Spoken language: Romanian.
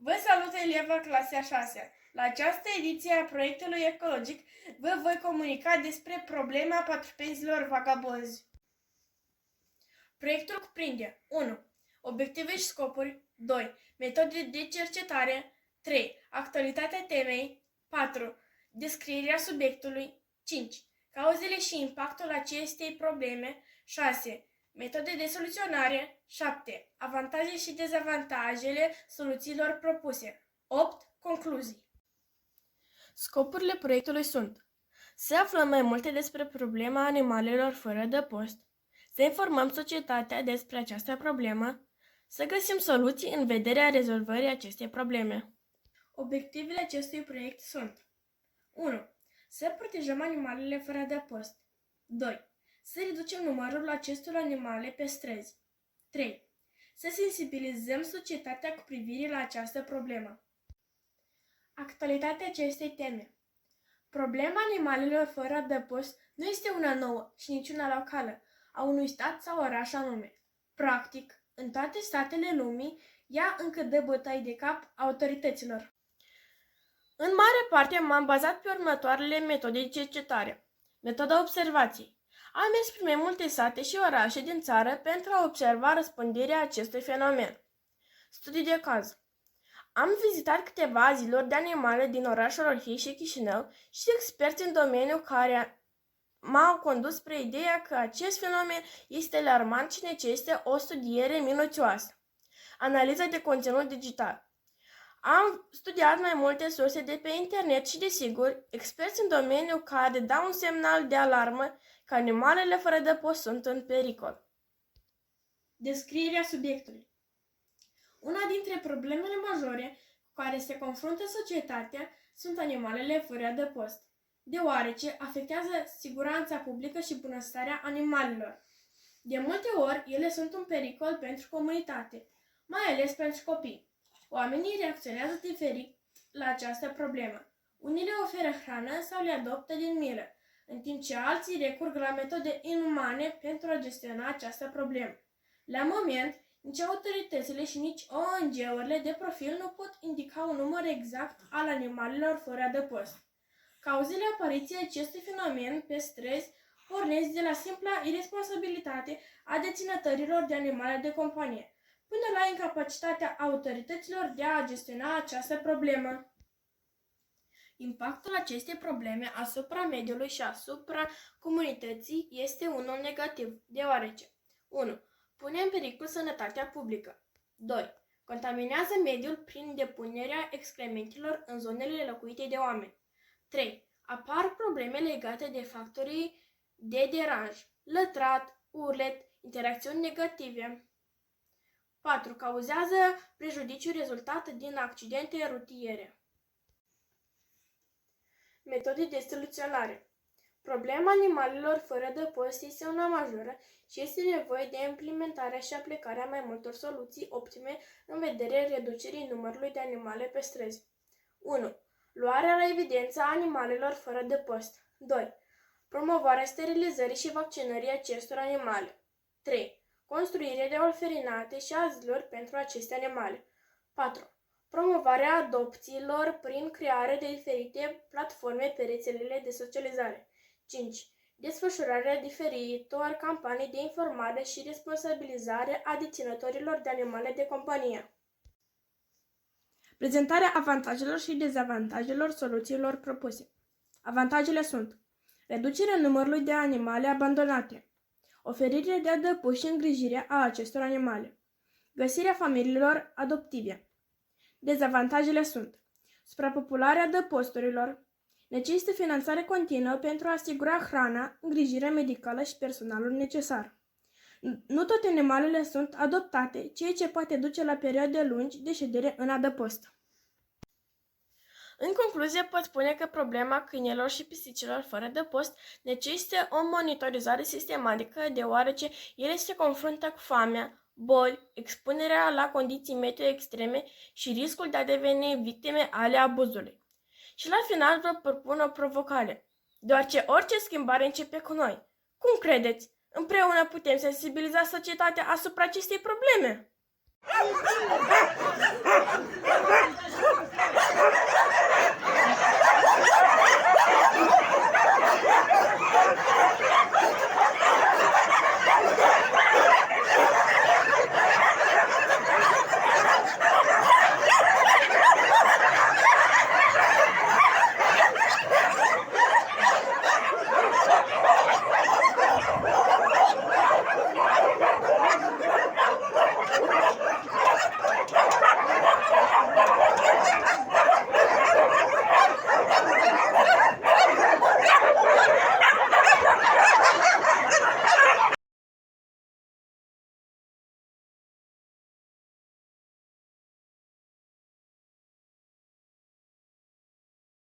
Vă salut, eleva clasei a 6-a. La această ediție a proiectului ecologic vă voi comunica despre problema patrupenzilor vagabonzi. Proiectul cuprinde 1. Obiective și scopuri. 2. Metode de cercetare. 3. Actualitatea temei. 4. Descrierea subiectului. 5. Cauzele și impactul acestei probleme. 6. Metode de soluționare. 7. Avantaje și dezavantajele soluțiilor propuse. 8. Concluzii. Scopurile proiectului sunt: să aflăm mai multe despre problema animalelor fără adăpost, să informăm societatea despre această problemă, să găsim soluții în vederea rezolvării acestei probleme. Obiectivele acestui proiect sunt: 1. Să protejăm animalele fără adăpost. 2. Să reducem numărul acestor animale pe străzi. 3. Să sensibilizăm societatea cu privire la această problemă. Actualitatea acestei teme. Problema animalelor fără adăpost nu este una nouă și nici una locală, a unui stat sau oraș anume. Practic, în toate statele lumii, ea încă dă bătăi de cap autorităților. În mare parte m-am bazat pe următoarele metode de cercetare. Metoda observației. Am mers prin mai multe sate și orașe din țară pentru a observa răspândirea acestui fenomen. Studii de caz. Am vizitat câteva aziluri de animale din orașul Orhei și Chișinău și experți în domeniu care m-au condus spre ideea că acest fenomen este alarmant și necesită o studiere minuțioasă. Analiza de conținut digital. Am studiat mai multe surse de pe internet și, desigur, experți în domeniu care dau un semnal de alarmă că animalele fără adăpost sunt în pericol. Descrierea subiectului. Una dintre problemele majore cu care se confruntă societatea sunt animalele fără adăpost, deoarece afectează siguranța publică și bunăstarea animalelor. De multe ori, ele sunt un pericol pentru comunitate, mai ales pentru copii. Oamenii reacționează diferit la această problemă. Unii le oferă hrană sau le adoptă din milă, în timp ce alții recurg la metode inumane pentru a gestiona această problemă. La moment, nici autoritățile și nici ONG-urile de profil nu pot indica un număr exact al animalelor fără adăpost. Cauzele apariției acestui fenomen pe străzi pornesc de la simpla irresponsabilitate a deținătorilor de animale de companie, până la incapacitatea autorităților de a gestiona această problemă. Impactul acestei probleme asupra mediului și asupra comunității este unul negativ, deoarece 1. Pune în pericol sănătatea publică. 2. Contaminează mediul prin depunerea excrementelor în zonele locuite de oameni. 3. Apar probleme legate de factorii de deranj, lătrat, urlet, interacțiuni negative. 4. Cauzează prejudiciu rezultat din accidente rutiere. Metode de soluționare. Problema animalelor fără adăpost este una majoră și este nevoie de implementarea și aplicarea mai multor soluții optime în vederea reducerii numărului de animale pe străzi. 1. Luarea la evidență a animalelor fără adăpost. 2. Promovarea sterilizării și vaccinării acestor animale. 3. Construirea de orfelinate și aziluri pentru aceste animale. 4. Promovarea adopțiilor prin crearea de diferite platforme pe rețelele de socializare. 5. Desfășurarea diferitor campanii de informare și responsabilizare a deținătorilor de animale de companie. Prezentarea avantajelor și dezavantajelor soluțiilor propuse. Avantajele sunt: reducerea numărului de animale abandonate, oferirea de adăpost și îngrijirea a acestor animale, găsirea familiilor adoptive. Dezavantajele sunt: suprapopularea adăposturilor, necesită finanțare continuă pentru a asigura hrana, îngrijirea medicală și personalul necesar. Nu toate animalele sunt adoptate, ceea ce poate duce la perioade lungi de ședere în adăpost. În concluzie, pot spune că problema câinilor și pisicilor fără adăpost necesită o monitorizare sistematică, deoarece ele se confruntă cu foamea, boli, expunerea la condiții meteo extreme și riscul de a deveni victime ale abuzului. Și la final vă propun o provocare, deoarece orice schimbare începe cu noi. Cum credeți? Împreună putem sensibiliza societatea asupra acestei probleme?